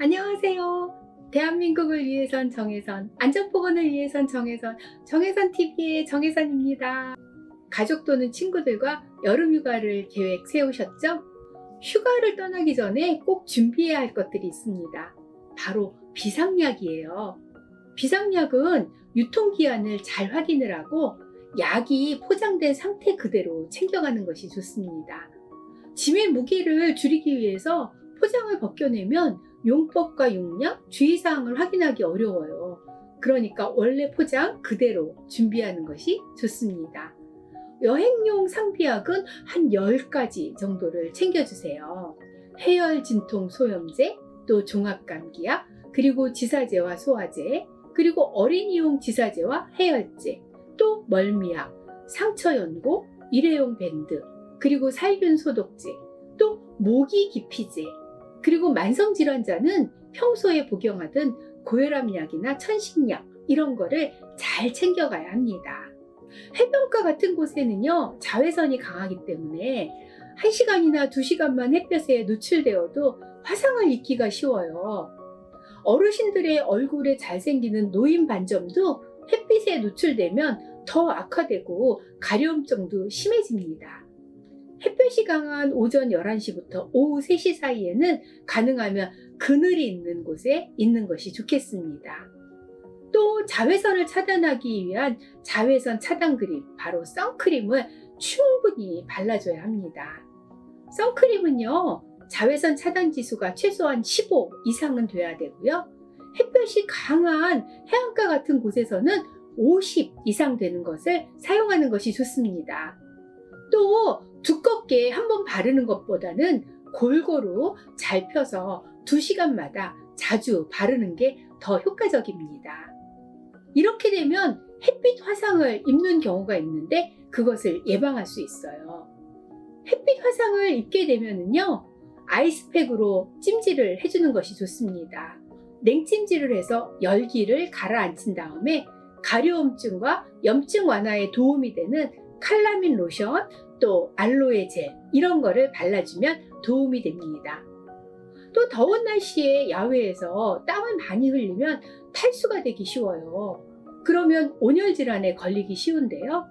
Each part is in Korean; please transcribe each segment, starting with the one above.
안녕하세요. 대한민국을 위해선 정혜선, 안전보건을 위해선 정혜선, 정혜선TV의 정혜선입니다. 가족 또는 친구들과 여름휴가를 계획 세우셨죠? 휴가를 떠나기 전에 꼭 준비해야 할 것들이 있습니다. 바로 비상약이에요. 비상약은 유통기한을 잘 확인을 하고 약이 포장된 상태 그대로 챙겨가는 것이 좋습니다. 짐의 무게를 줄이기 위해서 포장을 벗겨내면 용법과 용량, 주의사항을 확인하기 어려워요. 그러니까 원래 포장 그대로 준비하는 것이 좋습니다. 여행용 상비약은 한 10가지 정도를 챙겨주세요. 해열 진통 소염제, 또 종합감기약, 그리고 지사제와 소화제, 그리고 어린이용 지사제와 해열제, 또 멀미약, 상처 연고, 일회용 밴드, 그리고 살균 소독제, 또 모기 기피제, 그리고 만성질환자는 평소에 복용하던 고혈압약이나 천식약 이런 거를 잘 챙겨가야 합니다. 해변가 같은 곳에는요, 자외선이 강하기 때문에 1시간이나 2시간만 햇볕에 노출되어도 화상을 입기가 쉬워요. 어르신들의 얼굴에 잘 생기는 노인 반점도 햇빛에 노출되면 더 악화되고 가려움증도 심해집니다. 햇볕이 강한 오전 11시부터 오후 3시 사이에는 가능하면 그늘이 있는 곳에 있는 것이 좋겠습니다. 또 자외선을 차단하기 위한 자외선 차단 크림, 바로 선크림을 충분히 발라줘야 합니다. 선크림은요, 자외선 차단 지수가 최소한 15 이상은 돼야 되고요. 햇볕이 강한 해안가 같은 곳에서는 50 이상 되는 것을 사용하는 것이 좋습니다. 또 두껍게 한번 바르는 것보다는 골고루 잘 펴서 2시간마다 자주 바르는 게 더 효과적입니다. 이렇게 되면 햇빛 화상을 입는 경우가 있는데 그것을 예방할 수 있어요. 햇빛 화상을 입게 되면은요, 아이스팩으로 찜질을 해주는 것이 좋습니다. 냉찜질을 해서 열기를 가라앉힌 다음에 가려움증과 염증 완화에 도움이 되는 칼라민 로션, 또 알로에 젤 이런 거를 발라주면 도움이 됩니다. 또 더운 날씨에 야외에서 땀을 많이 흘리면 탈수가 되기 쉬워요. 그러면 온열 질환에 걸리기 쉬운데요.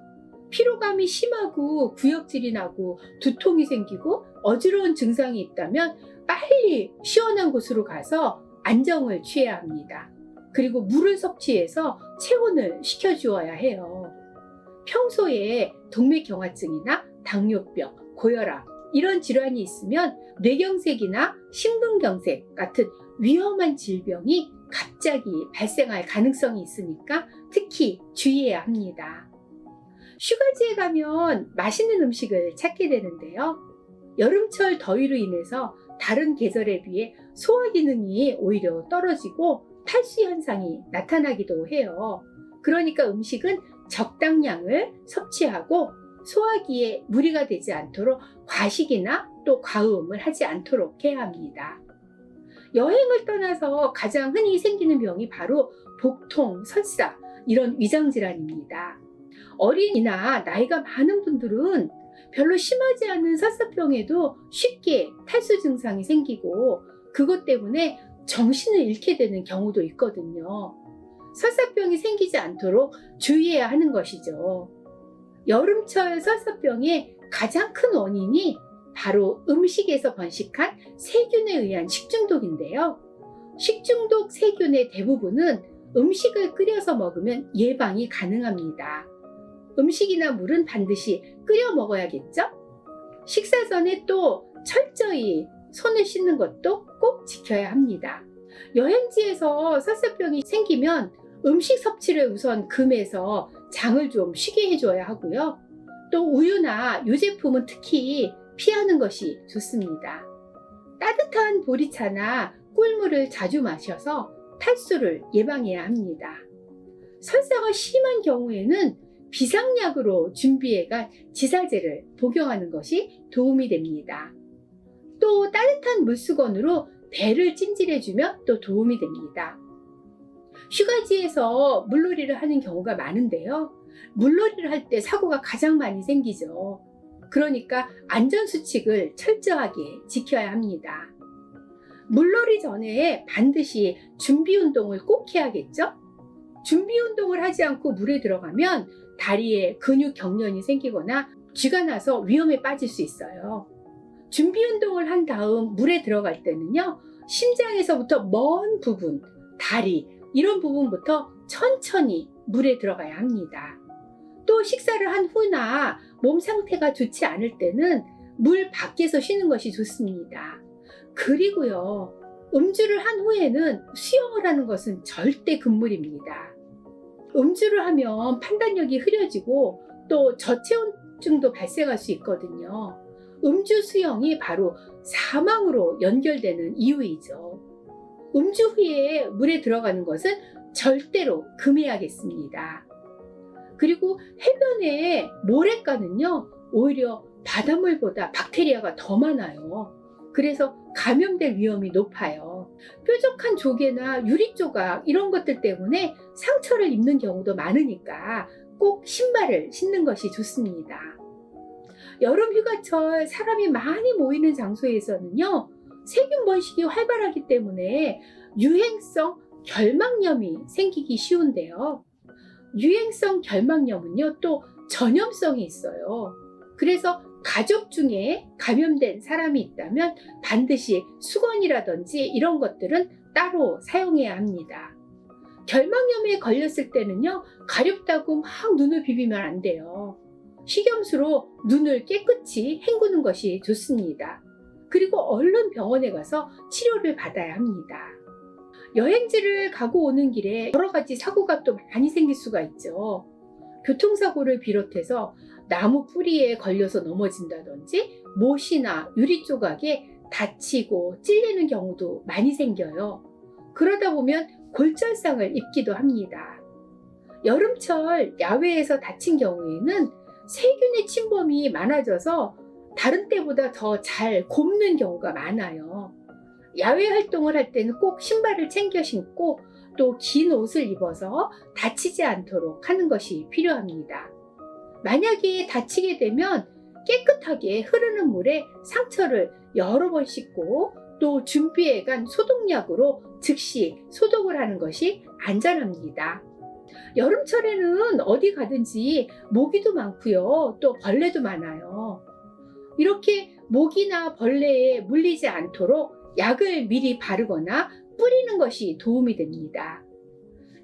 피로감이 심하고 구역질이 나고 두통이 생기고 어지러운 증상이 있다면 빨리 시원한 곳으로 가서 안정을 취해야 합니다. 그리고 물을 섭취해서 체온을 시켜주어야 해요. 평소에 동맥경화증이나 당뇨병, 고혈압 이런 질환이 있으면 뇌경색이나 심근경색 같은 위험한 질병이 갑자기 발생할 가능성이 있으니까 특히 주의해야 합니다. 휴가지에 가면 맛있는 음식을 찾게 되는데요. 여름철 더위로 인해서 다른 계절에 비해 소화 기능이 오히려 떨어지고 탈수 현상이 나타나기도 해요. 그러니까 음식은 적당량을 섭취하고 소화기에 무리가 되지 않도록 과식이나 또 과음을 하지 않도록 해야 합니다. 여행을 떠나서 가장 흔히 생기는 병이 바로 복통, 설사 이런 위장질환입니다. 어린이나 나이가 많은 분들은 별로 심하지 않은 설사병에도 쉽게 탈수 증상이 생기고 그것 때문에 정신을 잃게 되는 경우도 있거든요. 설사병이 생기지 않도록 주의해야 하는 것이죠. 여름철 설사병의 가장 큰 원인이 바로 음식에서 번식한 세균에 의한 식중독인데요. 식중독 세균의 대부분은 음식을 끓여서 먹으면 예방이 가능합니다. 음식이나 물은 반드시 끓여 먹어야겠죠? 식사 전에 또 철저히 손을 씻는 것도 꼭 지켜야 합니다. 여행지에서 설사병이 생기면 음식 섭취를 우선 금해서 장을 좀 쉬게 해줘야 하고요. 또 우유나 유제품은 특히 피하는 것이 좋습니다. 따뜻한 보리차나 꿀물을 자주 마셔서 탈수를 예방해야 합니다. 설사가 심한 경우에는 비상약으로 준비해간 지사제를 복용하는 것이 도움이 됩니다. 또 따뜻한 물수건으로 배를 찜질해주면 또 도움이 됩니다. 휴가지에서 물놀이를 하는 경우가 많은데요. 물놀이를 할 때 사고가 가장 많이 생기죠. 그러니까 안전수칙을 철저하게 지켜야 합니다. 물놀이 전에 반드시 준비 운동을 꼭 해야겠죠? 준비 운동을 하지 않고 물에 들어가면 다리에 근육 경련이 생기거나 쥐가 나서 위험에 빠질 수 있어요. 준비 운동을 한 다음 물에 들어갈 때는요, 심장에서부터 먼 부분, 다리, 이런 부분부터 천천히 물에 들어가야 합니다. 또 식사를 한 후나 몸 상태가 좋지 않을 때는 물 밖에서 쉬는 것이 좋습니다. 그리고요, 음주를 한 후에는 수영을 하는 것은 절대 금물입니다. 음주를 하면 판단력이 흐려지고 또 저체온증도 발생할 수 있거든요. 음주 수영이 바로 사망으로 연결되는 이유이죠. 음주 후에 물에 들어가는 것은 절대로 금해야겠습니다. 그리고 해변의 모래가는요, 오히려 바닷물보다 박테리아가 더 많아요. 그래서 감염될 위험이 높아요. 뾰족한 조개나 유리 조각 이런 것들 때문에 상처를 입는 경우도 많으니까 꼭 신발을 신는 것이 좋습니다. 여름 휴가철 사람이 많이 모이는 장소에서는요, 세균 번식이 활발하기 때문에 유행성 결막염이 생기기 쉬운데요. 유행성 결막염은요, 또 전염성이 있어요. 그래서 가족 중에 감염된 사람이 있다면 반드시 수건이라든지 이런 것들은 따로 사용해야 합니다. 결막염에 걸렸을 때는요, 가렵다고 막 눈을 비비면 안 돼요. 식염수로 눈을 깨끗이 헹구는 것이 좋습니다. 그리고 얼른 병원에 가서 치료를 받아야 합니다. 여행지를 가고 오는 길에 여러 가지 사고가 또 많이 생길 수가 있죠. 교통사고를 비롯해서 나무 뿌리에 걸려서 넘어진다든지 못이나 유리 조각에 다치고 찔리는 경우도 많이 생겨요. 그러다 보면 골절상을 입기도 합니다. 여름철 야외에서 다친 경우에는 세균의 침범이 많아져서 다른 때보다 더 잘 곱는 경우가 많아요. 야외 활동을 할 때는 꼭 신발을 챙겨 신고 또 긴 옷을 입어서 다치지 않도록 하는 것이 필요합니다. 만약에 다치게 되면 깨끗하게 흐르는 물에 상처를 여러 번 씻고 또 준비해 간 소독약으로 즉시 소독을 하는 것이 안전합니다. 여름철에는 어디 가든지 모기도 많고요, 또 벌레도 많아요. 이렇게 모기나 벌레에 물리지 않도록 약을 미리 바르거나 뿌리는 것이 도움이 됩니다.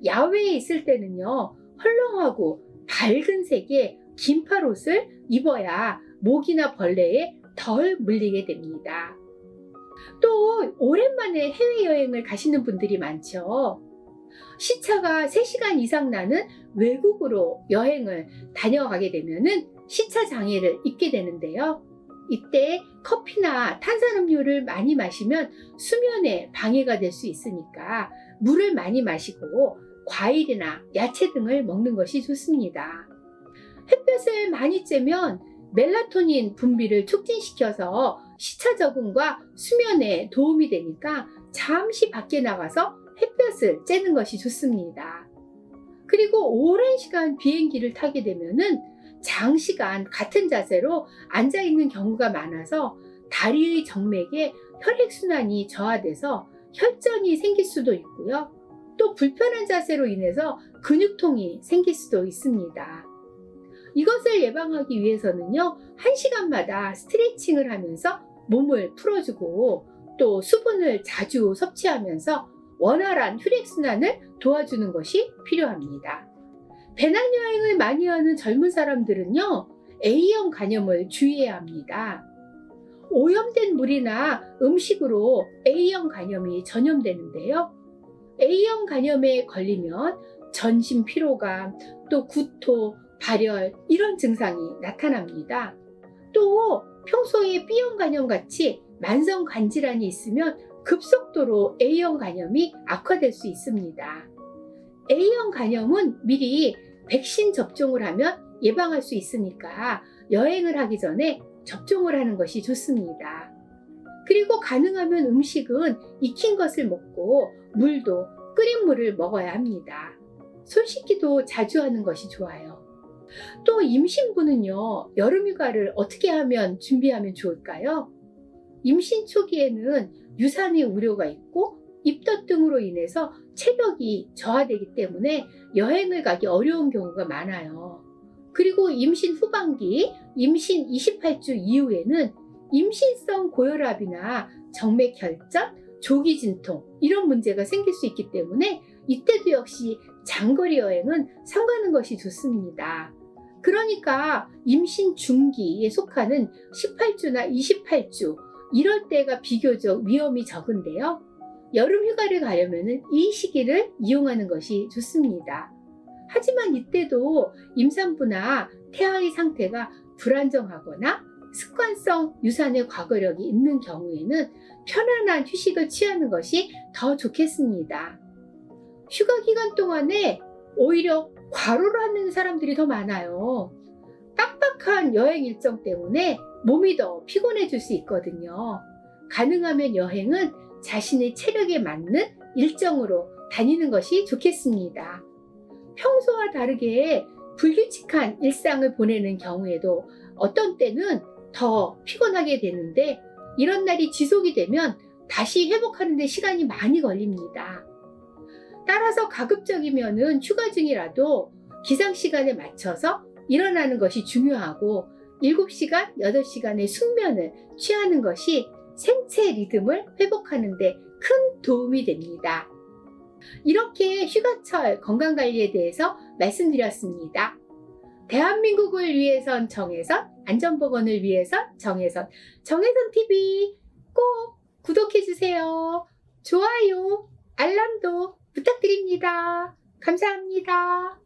야외에 있을 때는요, 헐렁하고 밝은 색의 긴팔옷을 입어야 모기나 벌레에 덜 물리게 됩니다. 또 오랜만에 해외여행을 가시는 분들이 많죠. 시차가 3시간 이상 나는 외국으로 여행을 다녀가게 되면은 시차 장애를 입게 되는데요. 이때 커피나 탄산음료를 많이 마시면 수면에 방해가 될 수 있으니까 물을 많이 마시고 과일이나 야채 등을 먹는 것이 좋습니다. 햇볕을 많이 쬐면 멜라토닌 분비를 촉진시켜서 시차 적응과 수면에 도움이 되니까 잠시 밖에 나가서 햇볕을 쬐는 것이 좋습니다. 그리고 오랜 시간 비행기를 타게 되면은 장시간 같은 자세로 앉아 있는 경우가 많아서 다리의 정맥에 혈액순환이 저하돼서 혈전이 생길 수도 있고요. 또 불편한 자세로 인해서 근육통이 생길 수도 있습니다. 이것을 예방하기 위해서는요, 1시간마다 스트레칭을 하면서 몸을 풀어주고 또 수분을 자주 섭취하면서 원활한 혈액순환을 도와주는 것이 필요합니다. 배낭여행을 많이 하는 젊은 사람들은요, A형 간염을 주의해야 합니다. 오염된 물이나 음식으로 A형 간염이 전염되는데요. A형 간염에 걸리면 전신 피로감, 또 구토, 발열 이런 증상이 나타납니다. 또 평소에 B형 간염 같이 만성 간질환이 있으면 급속도로 A형 간염이 악화될 수 있습니다. A형 간염은 미리 백신 접종을 하면 예방할 수 있으니까 여행을 하기 전에 접종을 하는 것이 좋습니다. 그리고 가능하면 음식은 익힌 것을 먹고 물도 끓인 물을 먹어야 합니다. 손 씻기도 자주 하는 것이 좋아요. 또 임신부는요, 여름휴가를 어떻게 하면 준비하면 좋을까요? 임신 초기에는 유산의 우려가 있고 입덧 등으로 인해서 체력이 저하되기 때문에 여행을 가기 어려운 경우가 많아요. 그리고 임신 후반기, 임신 28주 이후에는 임신성 고혈압이나 정맥 혈전, 조기 진통 이런 문제가 생길 수 있기 때문에 이때도 역시 장거리 여행은 삼가는 것이 좋습니다. 그러니까 임신 중기에 속하는 18주나 28주 이럴 때가 비교적 위험이 적은데요. 여름 휴가를 가려면 이 시기를 이용하는 것이 좋습니다. 하지만 이때도 임산부나 태아의 상태가 불안정하거나 습관성 유산의 과거력이 있는 경우에는 편안한 휴식을 취하는 것이 더 좋겠습니다. 휴가 기간 동안에 오히려 과로를 하는 사람들이 더 많아요. 빡빡한 여행 일정 때문에 몸이 더 피곤해질 수 있거든요. 가능하면 여행은 자신의 체력에 맞는 일정으로 다니는 것이 좋겠습니다. 평소와 다르게 불규칙한 일상을 보내는 경우에도 어떤 때는 더 피곤하게 되는데 이런 날이 지속이 되면 다시 회복하는 데 시간이 많이 걸립니다. 따라서 가급적이면은 휴가 중이라도 기상시간에 맞춰서 일어나는 것이 중요하고 7시간, 8시간의 숙면을 취하는 것이 생체 리듬을 회복하는 데 큰 도움이 됩니다. 이렇게 휴가철 건강관리에 대해서 말씀드렸습니다. 대한민국을 위해선 정혜선, 안전보건을 위해선 정혜선, 정혜선TV 꼭 구독해주세요. 좋아요, 알람도 부탁드립니다. 감사합니다.